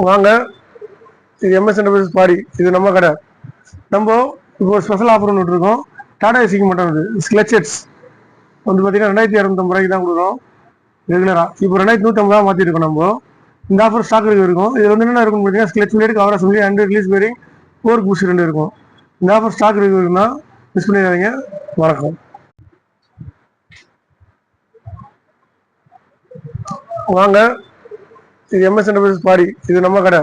வாங்க, இது MS enterprises பாடி. இது நம்ம கடை. நம்ம இப்போ ஸ்பெஷல் ஆஃபர் ஒன்று இருக்கோம். டாடா ஏசிக்கு மட்டும் இது ஸ்க்ளச்செட்ஸ் வந்து பார்த்தீங்கன்னா 2250 தான் கொடுக்குறோம் ரெகுலராக. இப்போ 2150 மாற்றிருக்கோம் நம்ம. இந்த ஆஃபர் ஸ்டாக் இருக்கும். இது வந்து என்ன இருக்குன்னு பார்த்தீங்கன்னா clutch plate cover assembly and release bearing fork boost 2 இருக்கும். இந்த ஆஃபர் ஸ்டாக் இருக்குன்னா மிஸ் பண்ணிடாதீங்க. வணக்கம். வாங்க, இது எம்எஸ் என்டர்பிரைசஸ் பாடி. இது நம்ம கடை.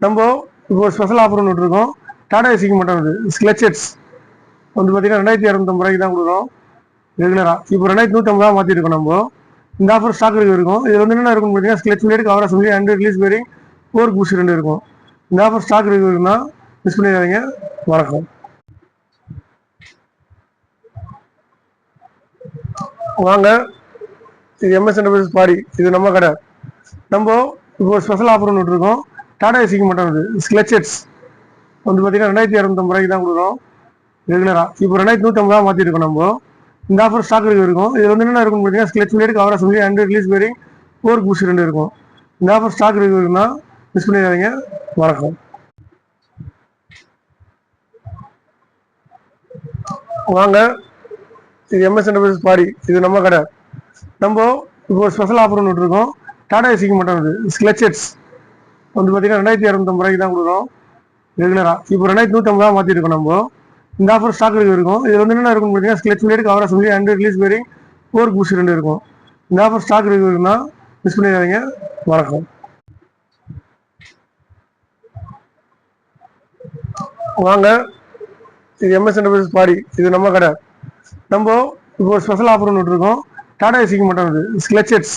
நம்ம இப்போ ஸ்பெஷல் ஆஃபர் ஒன்று இருக்கோம். டாடா ஏசிக்கு மட்டும் இது ஸ்க்ளச்செட்ஸ் வந்து பார்த்தீங்கன்னா 2250 தான் கொடுக்குறோம் ரெகுலராக. இப்போ 2150 மாற்றிருக்கோம் நம்ம. இந்த ஆஃபர் ஸ்டாக் இருக்கும். இது வந்து என்ன இருக்குன்னு பார்த்தீங்கன்னா clutch plate cover assembly and release bearing fork boost 2 இருக்கும். இந்த ஆஃபர் ஸ்டாக் இருக்குன்னா மிஸ் பண்ணிடாதீங்க. வணக்கம். வாங்க, இது எம்எஸ் என்டர்பிரைசஸ் பாடி. இது நம்ம கடை. நம்ம இப்போ ஸ்பெஷல் ஆஃபர் ஒன்று இருக்கோம். டாடா ஏசிக்கு மட்டும் இது ஸ்க்ளச்செட்ஸ் வந்து பார்த்தீங்கன்னா 2250 தான் கொடுக்குறோம் ரெகுலராக. இப்போ 2150 மாற்றிருக்கோம் நம்ம. இந்த ஆஃபர் ஸ்டாக் இருக்கும். இது வந்து என்ன இருக்குன்னு பார்த்தீங்கன்னா clutch plate cover assembly and release bearing fork boost 2 இருக்கும். இந்த ஆஃபர் ஸ்டாக் இருக்குன்னா மிஸ் பண்ணிடாதீங்க. வணக்கம். வாங்க, இது எம்எஸ் என்டர்பிரைசஸ் பாடி. இது நம்ம கடை. நம்ம இப்போ ஸ்பெஷல் ஆஃபர் ஒன்று இருக்கோம். டாடா ஏசிக்கு மட்டும் இது ஸ்க்ளச்செட்ஸ் வந்து பார்த்தீங்கன்னா 2250 தான் கொடுக்குறோம் ரெகுலராக. இப்போ 2150 மாற்றிருக்கோம் நம்ம. இந்த ஆஃபர் ஸ்டாக் இருக்கும். இது வந்து என்ன இருக்குன்னு பார்த்தீங்கன்னா clutch plate cover assembly and release bearing fork boost 2 இருக்கும். இந்த ஆஃபர் ஸ்டாக் இருக்குன்னா மிஸ் பண்ணிடாதீங்க. வணக்கம். வாங்க, இது எம்எஸ் என்டர்பிரைசஸ் பாடி. இது நம்ம கடை. நம்ம இப்போ ஸ்பெஷல் ஆஃபர் ஒன்று இருக்கோம். டாடா ஏசிக்கு மட்டும் இது ஸ்க்ளச்செட்ஸ்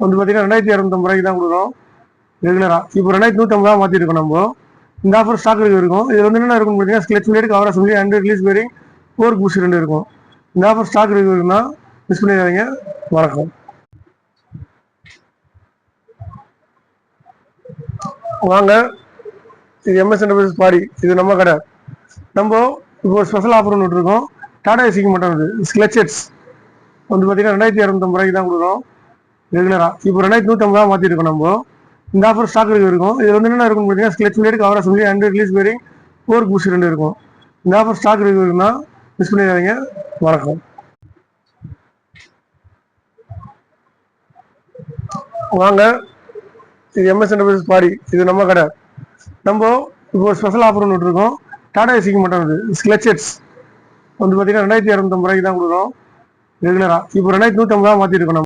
வந்து பார்த்தீங்கன்னா 2250 தான் கொடுக்குறோம் ரெகுலராக. இப்போ 2150 மாற்றிருக்கோம் நம்ம. இந்த ஆஃபர் ஸ்டாக் இருக்கும். இது வந்து என்ன இருக்குன்னு பார்த்தீங்கன்னா clutch plate cover assembly and release bearing fork boost 2 இருக்கும். இந்த ஆஃபர் ஸ்டாக் இருக்குன்னா மிஸ் பண்ணிடாதீங்க. வணக்கம். வாங்க, இது எம்எஸ் என்டர்பிரைசஸ் பாடி. இது நம்ம கடை. நம்ம இப்போ ஸ்பெஷல் ஆஃபர் ஒன்று இருக்கோம். டாடா ஏசிக்கு மட்டும் இது ஸ்க்ளச்செட்ஸ் வந்து பார்த்தீங்கன்னா 2250 தான் கொடுக்குறோம் ரெகுலராக. இப்போ 2150 மாற்றிருக்கோம் நம்ம. இந்த ஆஃபர் ஸ்டாக் இருக்கும். இது வந்து என்ன இருக்குன்னு பார்த்தீங்கன்னா clutch plate cover assembly and release bearing fork boost 2 இருக்கும். இந்த ஆஃபர் ஸ்டாக் இருக்குன்னா மிஸ் பண்ணிடாதீங்க. வணக்கம். வாங்க, இது எம்எஸ் என்டர்பிரைசஸ் பாடி. இது நம்ம கடை. நம்ம இப்போ ஸ்பெஷல் ஆஃபர் ஒன்று இருக்கோம். டாடா ஏசிக்கு மட்டும் இது ஸ்க்ளச்செட்ஸ் வந்து பார்த்தீங்கன்னா 2250 தான் கொடுக்குறோம் ரெகுலராக. இப்போ 2150 மாற்றிருக்கோம் நம்ம.